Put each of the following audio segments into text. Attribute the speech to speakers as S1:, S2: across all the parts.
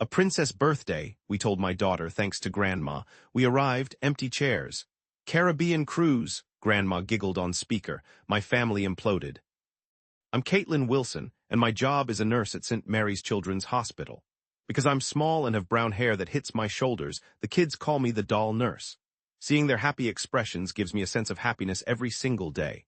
S1: A princess birthday, we told my daughter thanks to Grandma. We arrived, empty chairs. Caribbean cruise, Grandma giggled on speaker. My family imploded. I'm Caitlin Wilson, and my job is a nurse at St. Mary's Children's Hospital. Because I'm small and have brown hair that hits my shoulders, the kids call me the doll nurse. Seeing their happy expressions gives me a sense of happiness every single day.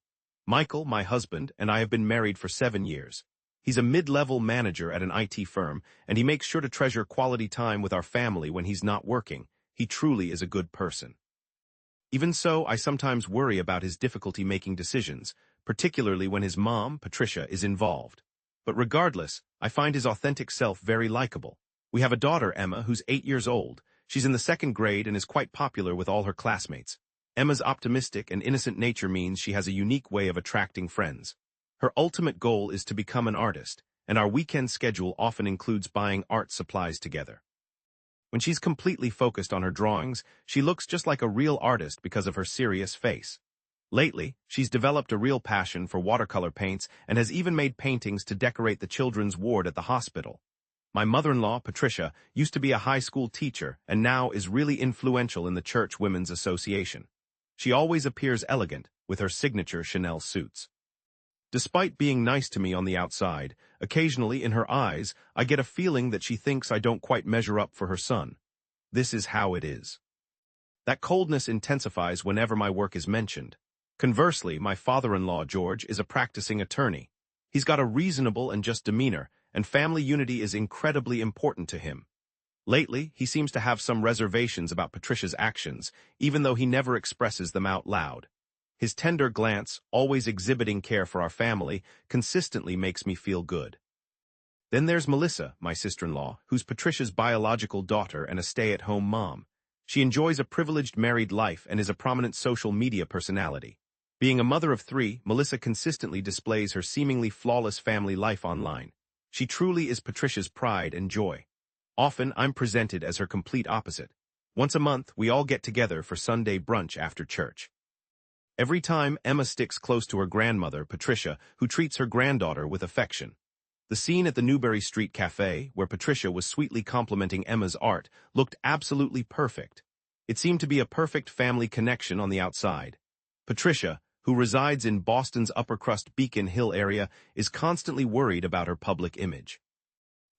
S1: Michael, my husband, and I have been married for 7 years. He's a mid-level manager at an IT firm, and he makes sure to treasure quality time with our family when he's not working. He truly is a good person. Even so, I sometimes worry about his difficulty making decisions, particularly when his mom, Patricia, is involved. But regardless, I find his authentic self very likable. We have a daughter, Emma, who's 8 years old. She's in the 2nd grade and is quite popular with all her classmates. Emma's optimistic and innocent nature means she has a unique way of attracting friends. Her ultimate goal is to become an artist, and our weekend schedule often includes buying art supplies together. When she's completely focused on her drawings, she looks just like a real artist because of her serious face. Lately, she's developed a real passion for watercolor paints and has even made paintings to decorate the children's ward at the hospital. My mother-in-law, Patricia, used to be a high school teacher and now is really influential in the Church Women's Association. She always appears elegant with her signature Chanel suits. Despite being nice to me on the outside, occasionally in her eyes, I get a feeling that she thinks I don't quite measure up for her son. This is how it is. That coldness intensifies whenever my work is mentioned. Conversely, my father-in-law, George, is a practicing attorney. He's got a reasonable and just demeanor, and family unity is incredibly important to him. Lately, he seems to have some reservations about Patricia's actions, even though he never expresses them out loud. His tender glance, always exhibiting care for our family, consistently makes me feel good. Then there's Melissa, my sister-in-law, who's Patricia's biological daughter and a stay-at-home mom. She enjoys a privileged married life and is a prominent social media personality. Being a mother of 3, Melissa consistently displays her seemingly flawless family life online. She truly is Patricia's pride and joy. Often, I'm presented as her complete opposite. Once a month, we all get together for Sunday brunch after church. Every time, Emma sticks close to her grandmother, Patricia, who treats her granddaughter with affection. The scene at the Newbury Street Cafe, where Patricia was sweetly complimenting Emma's art, looked absolutely perfect. It seemed to be a perfect family connection on the outside. Patricia, who resides in Boston's upper-crust Beacon Hill area, is constantly worried about her public image.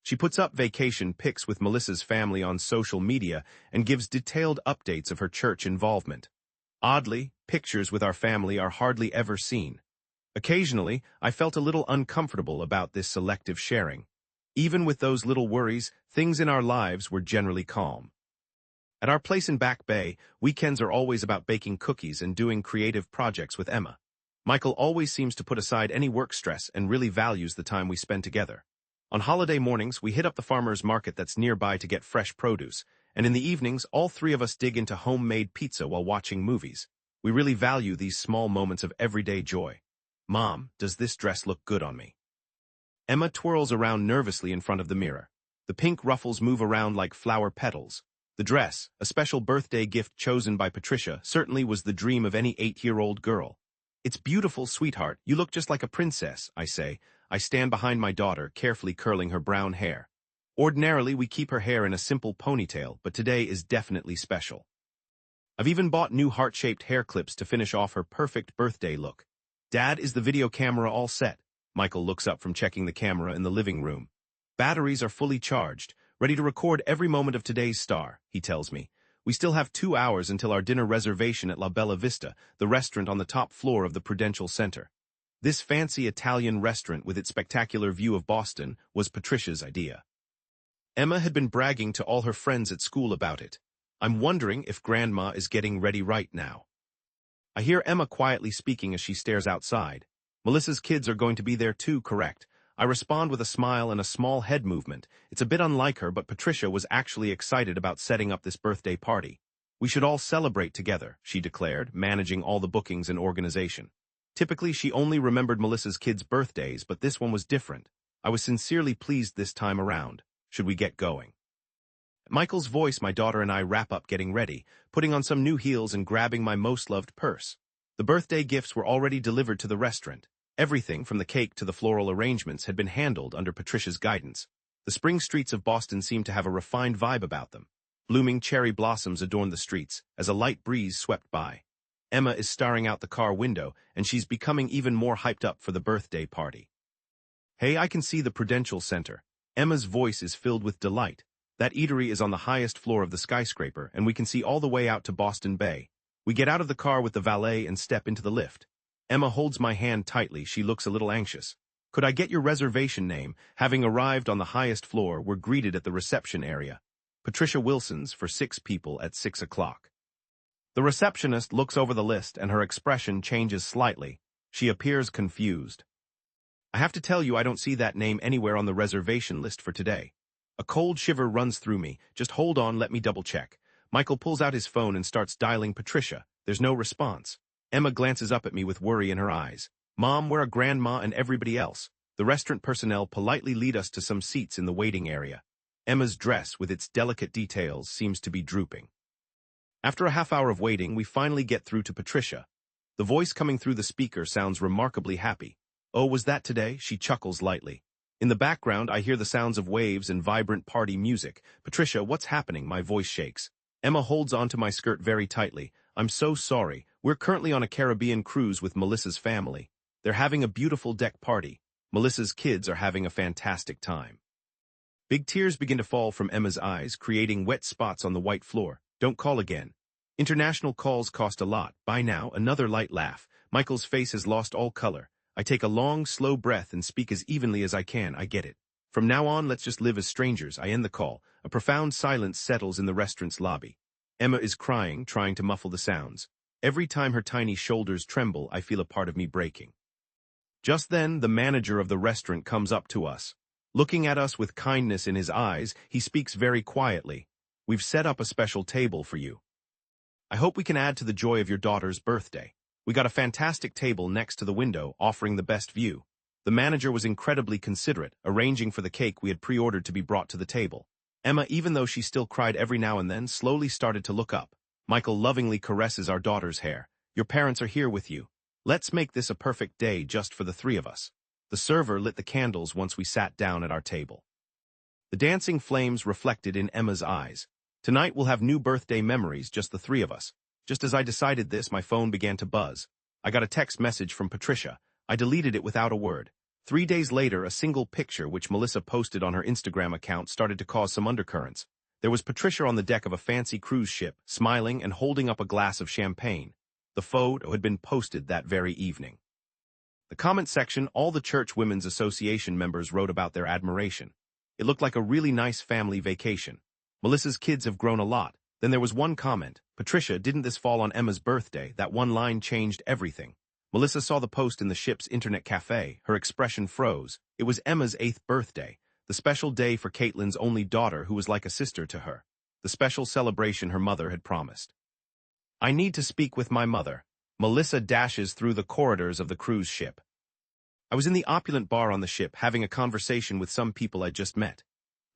S1: She puts up vacation pics with Melissa's family on social media and gives detailed updates of her church involvement. Oddly, pictures with our family are hardly ever seen. Occasionally, I felt a little uncomfortable about this selective sharing. Even with those little worries, things in our lives were generally calm. At our place in Back Bay, weekends are always about baking cookies and doing creative projects with Emma. Michael always seems to put aside any work stress and really values the time we spend together. On holiday mornings, we hit up the farmer's market that's nearby to get fresh produce, and in the evenings, all 3 of us dig into homemade pizza while watching movies. We really value these small moments of everyday joy. Mom, does this dress look good on me? Emma twirls around nervously in front of the mirror. The pink ruffles move around like flower petals. The dress, a special birthday gift chosen by Patricia, certainly was the dream of any 8-year-old girl. It's beautiful, sweetheart. You look just like a princess, I say. I stand behind my daughter, carefully curling her brown hair. Ordinarily, we keep her hair in a simple ponytail, but today is definitely special. I've even bought new heart-shaped hair clips to finish off her perfect birthday look. Dad, is the video camera all set? Michael looks up from checking the camera in the living room. Batteries are fully charged, ready to record every moment of today's star, he tells me. We still have 2 hours until our dinner reservation at La Bella Vista, the restaurant on the top floor of the Prudential Center. This fancy Italian restaurant with its spectacular view of Boston was Patricia's idea. Emma had been bragging to all her friends at school about it. I'm wondering if Grandma is getting ready right now. I hear Emma quietly speaking as she stares outside. Melissa's kids are going to be there too, correct? I respond with a smile and a small head movement. It's a bit unlike her, but Patricia was actually excited about setting up this birthday party. We should all celebrate together, she declared, managing all the bookings and organization. Typically, she only remembered Melissa's kids' birthdays, but this one was different. I was sincerely pleased this time around. Should we get going? At Michael's voice, my daughter and I wrap up getting ready, putting on some new heels and grabbing my most loved purse. The birthday gifts were already delivered to the restaurant. Everything from the cake to the floral arrangements had been handled under Patricia's guidance. The spring streets of Boston seemed to have a refined vibe about them. Blooming cherry blossoms adorned the streets as a light breeze swept by. Emma is staring out the car window, and she's becoming even more hyped up for the birthday party. Hey, I can see the Prudential Center. Emma's voice is filled with delight. That eatery is on the highest floor of the skyscraper, and we can see all the way out to Boston Bay. We get out of the car with the valet and step into the lift. Emma holds my hand tightly. She looks a little anxious. Could I get your reservation name? Having arrived on the highest floor, we're greeted at the reception area. Patricia Wilson's for 6 people at 6 o'clock. The receptionist looks over the list, and her expression changes slightly. She appears confused. I have to tell you, I don't see that name anywhere on the reservation list for today. A cold shiver runs through me. Just hold on, let me double-check. Michael pulls out his phone and starts dialing Patricia. There's no response. Emma glances up at me with worry in her eyes. Mom, where are Grandma and everybody else? The restaurant personnel politely lead us to some seats in the waiting area. Emma's dress, with its delicate details, seems to be drooping. After a half hour of waiting, we finally get through to Patricia. The voice coming through the speaker sounds remarkably happy. Oh, was that today? She chuckles lightly. In the background, I hear the sounds of waves and vibrant party music. Patricia, what's happening? My voice shakes. Emma holds onto my skirt very tightly. I'm so sorry. We're currently on a Caribbean cruise with Melissa's family. They're having a beautiful deck party. Melissa's kids are having a fantastic time. Big tears begin to fall from Emma's eyes, creating wet spots on the white floor. Don't call again. International calls cost a lot. By now, another light laugh. Michael's face has lost all color. I take a long, slow breath and speak as evenly as I can. I get it. From now on, let's just live as strangers. I end the call. A profound silence settles in the restaurant's lobby. Emma is crying, trying to muffle the sounds. Every time her tiny shoulders tremble, I feel a part of me breaking. Just then, the manager of the restaurant comes up to us. Looking at us with kindness in his eyes, he speaks very quietly. We've set up a special table for you. I hope we can add to the joy of your daughter's birthday. We got a fantastic table next to the window, offering the best view. The manager was incredibly considerate, arranging for the cake we had pre-ordered to be brought to the table. Emma, even though she still cried every now and then, slowly started to look up. Michael lovingly caresses our daughter's hair. Your parents are here with you. Let's make this a perfect day just for the 3 of us. The server lit the candles once we sat down at our table. The dancing flames reflected in Emma's eyes. Tonight we'll have new birthday memories, just the 3 of us. Just as I decided this, my phone began to buzz. I got a text message from Patricia. I deleted it without a word. 3 days later, a single picture which Melissa posted on her Instagram account started to cause some undercurrents. There was Patricia on the deck of a fancy cruise ship, smiling and holding up a glass of champagne. The photo had been posted that very evening. The comment section, all the Church Women's Association members wrote about their admiration. It looked like a really nice family vacation. Melissa's kids have grown a lot. Then there was one comment. Patricia, didn't this fall on Emma's birthday? That one line changed everything. Melissa saw the post in the ship's internet cafe. Her expression froze. It was Emma's 8th birthday, the special day for Caitlin's only daughter who was like a sister to her, the special celebration her mother had promised. I need to speak with my mother. Melissa dashes through the corridors of the cruise ship. I was in the opulent bar on the ship having a conversation with some people I'd just met.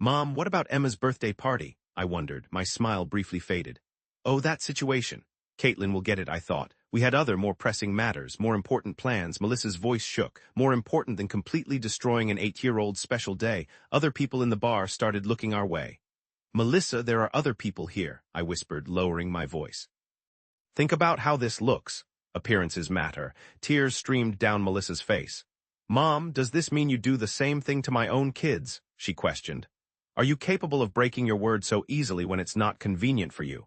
S1: Mom, what about Emma's birthday party? I wondered. My smile briefly faded. Oh, that situation. Caitlin will get it, I thought. We had other, more pressing matters, more important plans. Melissa's voice shook. More important than completely destroying an 8-year-old's special day. Other people in the bar started looking our way. Melissa, there are other people here, I whispered, lowering my voice. Think about how this looks. Appearances matter. Tears streamed down Melissa's face. Mom, does this mean you do the same thing to my own kids? She questioned. Are you capable of breaking your word so easily when it's not convenient for you?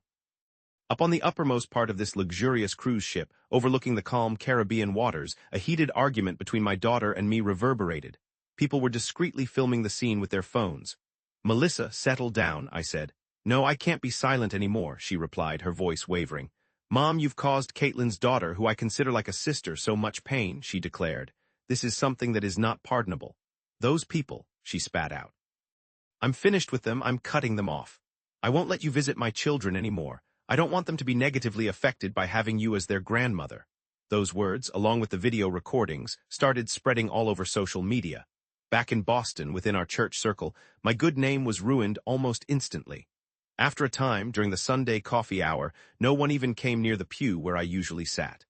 S1: Up on the uppermost part of this luxurious cruise ship, overlooking the calm Caribbean waters, a heated argument between my daughter and me reverberated. People were discreetly filming the scene with their phones. Melissa, settle down, I said. No, I can't be silent anymore, she replied, her voice wavering. Mom, you've caused Caitlin's daughter, who I consider like a sister, so much pain, she declared. This is something that is not pardonable. Those people, she spat out. I'm finished with them, I'm cutting them off. I won't let you visit my children anymore. I don't want them to be negatively affected by having you as their grandmother. Those words, along with the video recordings, started spreading all over social media. Back in Boston, within our church circle, my good name was ruined almost instantly. After a time, during the Sunday coffee hour, no one even came near the pew where I usually sat.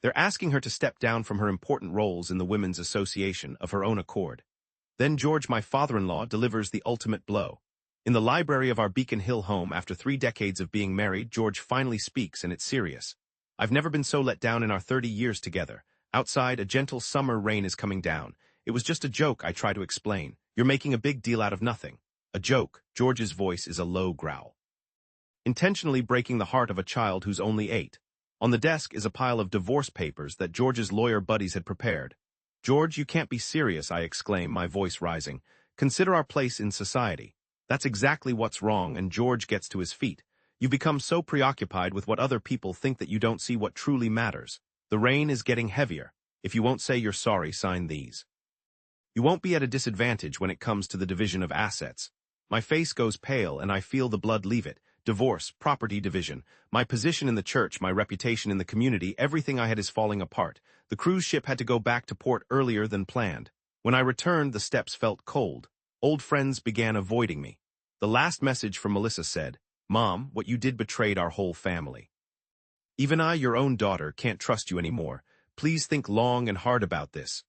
S1: They're asking her to step down from her important roles in the Women's Association of her own accord. Then George, my father-in-law, delivers the ultimate blow. In the library of our Beacon Hill home, after 3 decades of being married, George finally speaks, and it's serious. I've never been so let down in our 30 years together. Outside, a gentle summer rain is coming down. It was just a joke, I try to explain. You're making a big deal out of nothing. A joke. George's voice is a low growl, intentionally breaking the heart of a child who's only 8. On the desk is a pile of divorce papers that George's lawyer buddies had prepared. George, you can't be serious, I exclaim, my voice rising. Consider our place in society. That's exactly what's wrong, and George gets to his feet. You've become so preoccupied with what other people think that you don't see what truly matters. The rain is getting heavier. If you won't say you're sorry, sign these. You won't be at a disadvantage when it comes to the division of assets. My face goes pale, and I feel the blood leave it. Divorce, property division, my position in the church, my reputation in the community, everything I had is falling apart. The cruise ship had to go back to port earlier than planned. When I returned, the steps felt cold. Old friends began avoiding me. The last message from Melissa said, "Mom, what you did betrayed our whole family. Even I, your own daughter, can't trust you anymore. Please think long and hard about this."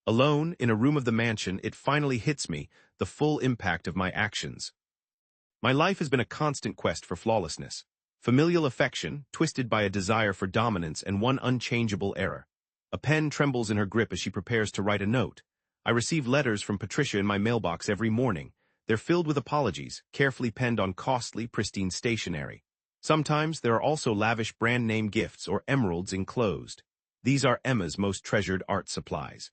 S1: Alone, in a room of the mansion, it finally hits me, the full impact of my actions. My life has been a constant quest for flawlessness. Familial affection, twisted by a desire for dominance and one unchangeable error. A pen trembles in her grip as she prepares to write a note. I receive letters from Patricia in my mailbox every morning. They're filled with apologies, carefully penned on costly, pristine stationery. Sometimes there are also lavish brand-name gifts or emeralds enclosed. These are Emma's most treasured art supplies.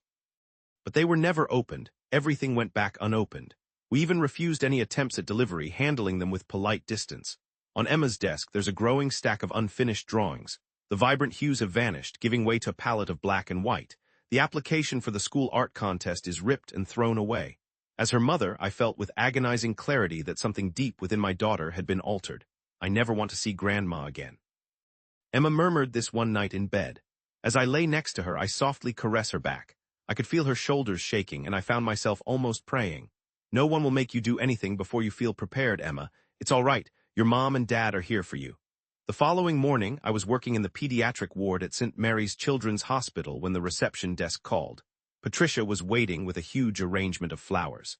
S1: But they were never opened. Everything went back unopened. We even refused any attempts at delivery, handling them with polite distance. On Emma's desk, there's a growing stack of unfinished drawings. The vibrant hues have vanished, giving way to a palette of black and white. The application for the school art contest is ripped and thrown away. As her mother, I felt with agonizing clarity that something deep within my daughter had been altered. I never want to see Grandma again. Emma murmured this one night in bed. As I lay next to her, I softly caress her back. I could feel her shoulders shaking, and I found myself almost praying. "No one will make you do anything before you feel prepared, Emma. It's all right. Your mom and dad are here for you." The following morning, I was working in the pediatric ward at St. Mary's Children's Hospital when the reception desk called. Patricia was waiting with a huge arrangement of flowers.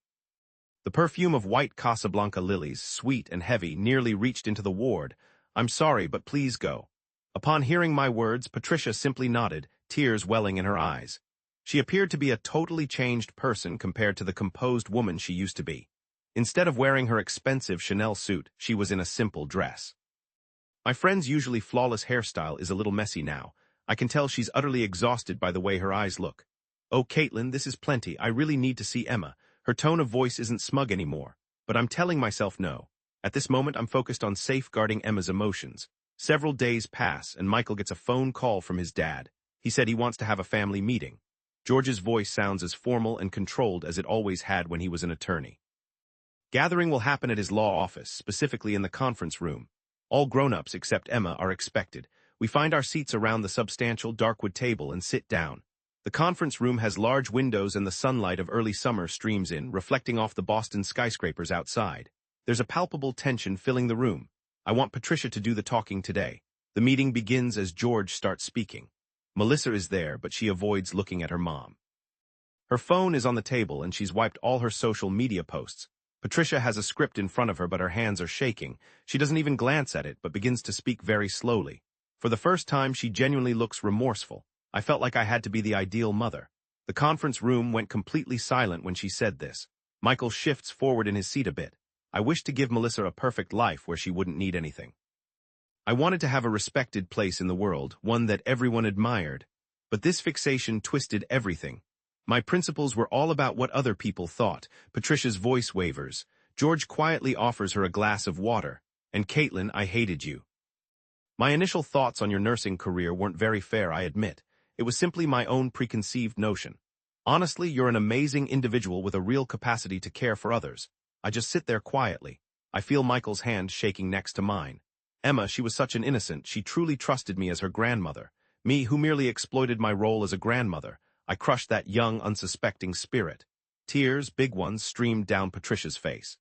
S1: The perfume of white Casablanca lilies, sweet and heavy, nearly reached into the ward. "I'm sorry, but please go." Upon hearing my words, Patricia simply nodded, tears welling in her eyes. She appeared to be a totally changed person compared to the composed woman she used to be. Instead of wearing her expensive Chanel suit, she was in a simple dress. My friend's usually flawless hairstyle is a little messy now. I can tell she's utterly exhausted by the way her eyes look. "Oh, Caitlin, this is plenty. I really need to see Emma." Her tone of voice isn't smug anymore, but I'm telling myself no. At this moment, I'm focused on safeguarding Emma's emotions. Several days pass, and Michael gets a phone call from his dad. He said he wants to have a family meeting. George's voice sounds as formal and controlled as it always had when he was an attorney. Gathering will happen at his law office, specifically in the conference room. All grown-ups except Emma are expected. We find our seats around the substantial darkwood table and sit down. The conference room has large windows and the sunlight of early summer streams in, reflecting off the Boston skyscrapers outside. There's a palpable tension filling the room. I want Patricia to do the talking today. The meeting begins as George starts speaking. Melissa is there, but she avoids looking at her mom. Her phone is on the table and she's wiped all her social media posts. Patricia has a script in front of her, but her hands are shaking. She doesn't even glance at it, but begins to speak very slowly. For the first time, she genuinely looks remorseful. I felt like I had to be the ideal mother. The conference room went completely silent when she said this. Michael shifts forward in his seat a bit. I wished to give Melissa a perfect life where she wouldn't need anything. I wanted to have a respected place in the world, one that everyone admired. But this fixation twisted everything. My principles were all about what other people thought. Patricia's voice wavers. George quietly offers her a glass of water. "And Caitlin, I hated you." My initial thoughts on your nursing career weren't very fair, I admit. It was simply my own preconceived notion. Honestly, you're an amazing individual with a real capacity to care for others. I just sit there quietly. I feel Michael's hand shaking next to mine. Emma, she was such an innocent. She truly trusted me as her grandmother. Me, who merely exploited my role as a grandmother. I crushed that young, unsuspecting spirit. Tears, big ones, streamed down Patricia's face.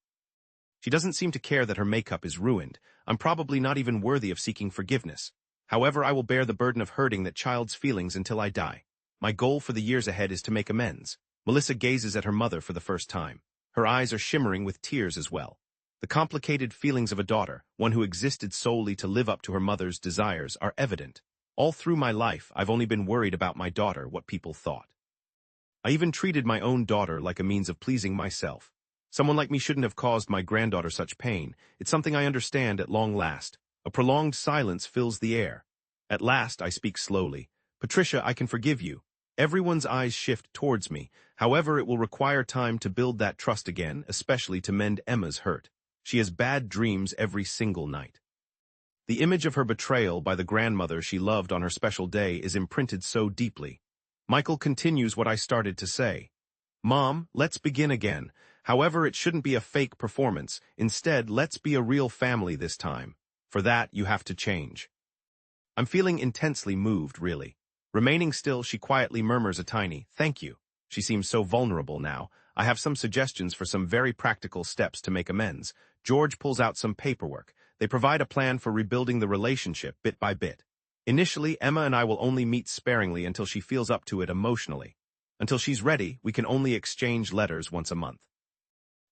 S1: She doesn't seem to care that her makeup is ruined. I'm probably not even worthy of seeking forgiveness. However, I will bear the burden of hurting that child's feelings until I die. My goal for the years ahead is to make amends. Melissa gazes at her mother for the first time. Her eyes are shimmering with tears as well. The complicated feelings of a daughter, one who existed solely to live up to her mother's desires, are evident. All through my life, I've only been worried about my daughter, what people thought. I even treated my own daughter like a means of pleasing myself. Someone like me shouldn't have caused my granddaughter such pain. It's something I understand at long last. A prolonged silence fills the air. At last, I speak slowly. Patricia, I can forgive you. Everyone's eyes shift towards me. However, it will require time to build that trust again, especially to mend Emma's hurt. She has bad dreams every single night. The image of her betrayal by the grandmother she loved on her special day is imprinted so deeply. Michael continues what I started to say. Mom, let's begin again. However, it shouldn't be a fake performance. Instead, let's be a real family this time. For that, you have to change. I'm feeling intensely moved, really. Remaining still, she quietly murmurs a tiny, thank you. She seems so vulnerable now. I have some suggestions for some very practical steps to make amends. George pulls out some paperwork. They provide a plan for rebuilding the relationship bit by bit. Initially, Emma and I will only meet sparingly until she feels up to it emotionally. Until she's ready, we can only exchange letters once a month.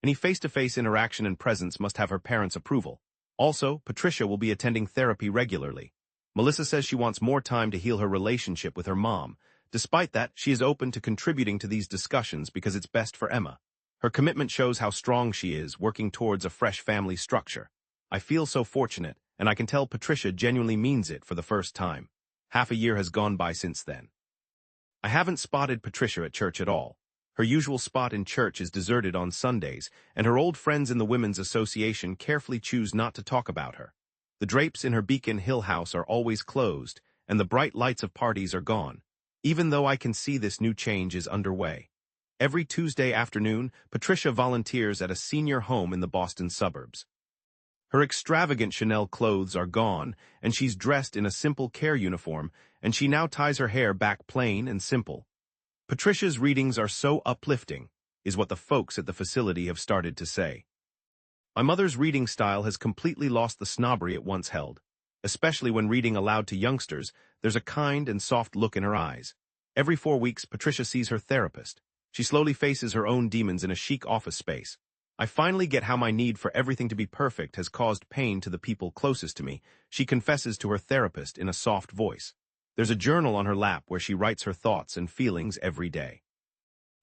S1: Any face-to-face interaction and presence must have her parents' approval. Also, Patricia will be attending therapy regularly. Melissa says she wants more time to heal her relationship with her mom. Despite that, she is open to contributing to these discussions because it's best for Emma. Her commitment shows how strong she is, working towards a fresh family structure. I feel so fortunate, and I can tell Patricia genuinely means it for the first time. Half a year has gone by since then. I haven't spotted Patricia at church at all. Her usual spot in church is deserted on Sundays, and her old friends in the Women's Association carefully choose not to talk about her. The drapes in her Beacon Hill house are always closed, and the bright lights of parties are gone, even though I can see this new change is underway. Every Tuesday afternoon, Patricia volunteers at a senior home in the Boston suburbs. Her extravagant Chanel clothes are gone, and she's dressed in a simple care uniform, and she now ties her hair back plain and simple. Patricia's readings are so uplifting, is what the folks at the facility have started to say. My mother's reading style has completely lost the snobbery it once held. Especially when reading aloud to youngsters, there's a kind and soft look in her eyes. Every 4 weeks, Patricia sees her therapist. She slowly faces her own demons in a chic office space. I finally get how my need for everything to be perfect has caused pain to the people closest to me, she confesses to her therapist in a soft voice. There's a journal on her lap where she writes her thoughts and feelings every day.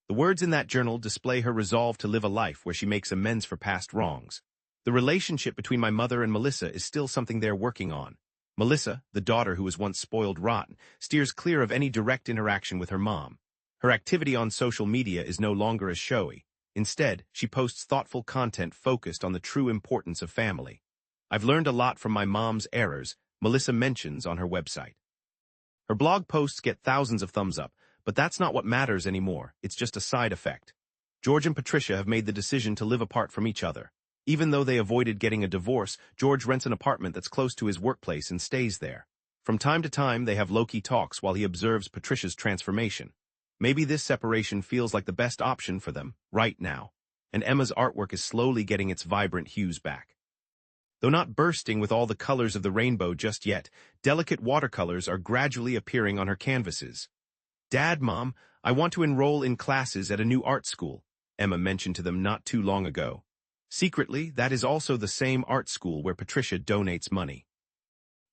S1: The words in that journal display her resolve to live a life where she makes amends for past wrongs. The relationship between my mother and Melissa is still something they're working on. Melissa, the daughter who was once spoiled rotten, steers clear of any direct interaction with her mom. Her activity on social media is no longer as showy. Instead, she posts thoughtful content focused on the true importance of family. I've learned a lot from my mom's errors, Melissa mentions on her website. Her blog posts get thousands of thumbs up, but that's not what matters anymore. It's just a side effect. George and Patricia have made the decision to live apart from each other. Even though they avoided getting a divorce, George rents an apartment that's close to his workplace and stays there. From time to time, they have low-key talks while he observes Patricia's transformation. Maybe this separation feels like the best option for them, right now. And Emma's artwork is slowly getting its vibrant hues back. Though not bursting with all the colors of the rainbow just yet, delicate watercolors are gradually appearing on her canvases. Dad, Mom, I want to enroll in classes at a new art school, Emma mentioned to them not too long ago. Secretly, that is also the same art school where Patricia donates money.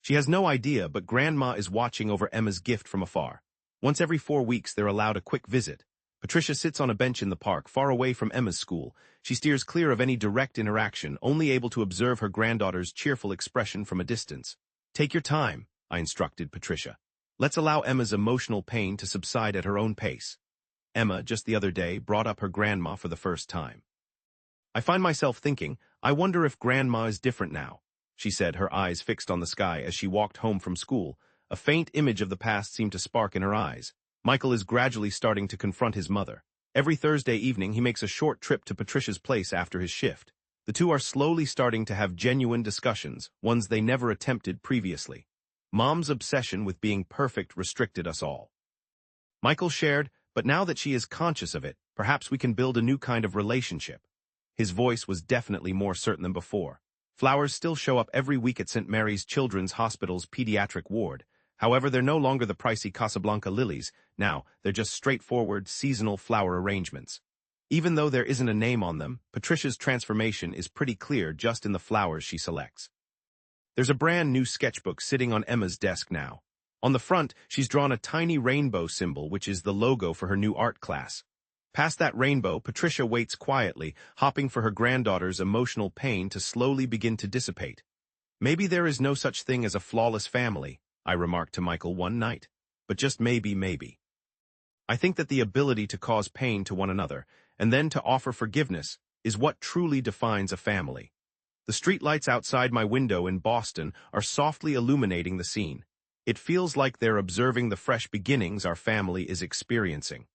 S1: She has no idea, but Grandma is watching over Emma's gift from afar. Once every 4 weeks, they're allowed a quick visit. Patricia sits on a bench in the park, far away from Emma's school. She steers clear of any direct interaction, only able to observe her granddaughter's cheerful expression from a distance. Take your time, I instructed Patricia. Let's allow Emma's emotional pain to subside at her own pace. Emma, just the other day, brought up her grandma for the first time. I find myself thinking, I wonder if Grandma is different now, she said, her eyes fixed on the sky as she walked home from school. A faint image of the past seemed to spark in her eyes. Michael is gradually starting to confront his mother. Every Thursday evening, he makes a short trip to Patricia's place after his shift. The two are slowly starting to have genuine discussions, ones they never attempted previously. Mom's obsession with being perfect restricted us all. Michael shared, but now that she is conscious of it, perhaps we can build a new kind of relationship. His voice was definitely more certain than before. Flowers still show up every week at St. Mary's Children's Hospital's pediatric ward. However, they're no longer the pricey Casablanca lilies. Now, they're just straightforward, seasonal flower arrangements. Even though there isn't a name on them, Patricia's transformation is pretty clear just in the flowers she selects. There's a brand new sketchbook sitting on Emma's desk now. On the front, she's drawn a tiny rainbow symbol, which is the logo for her new art class. Past that rainbow, Patricia waits quietly, hoping for her granddaughter's emotional pain to slowly begin to dissipate. Maybe there is no such thing as a flawless family, I remarked to Michael one night. But just maybe. I think that the ability to cause pain to one another, and then to offer forgiveness, is what truly defines a family. The streetlights outside my window in Boston are softly illuminating the scene. It feels like they're observing the fresh beginnings our family is experiencing.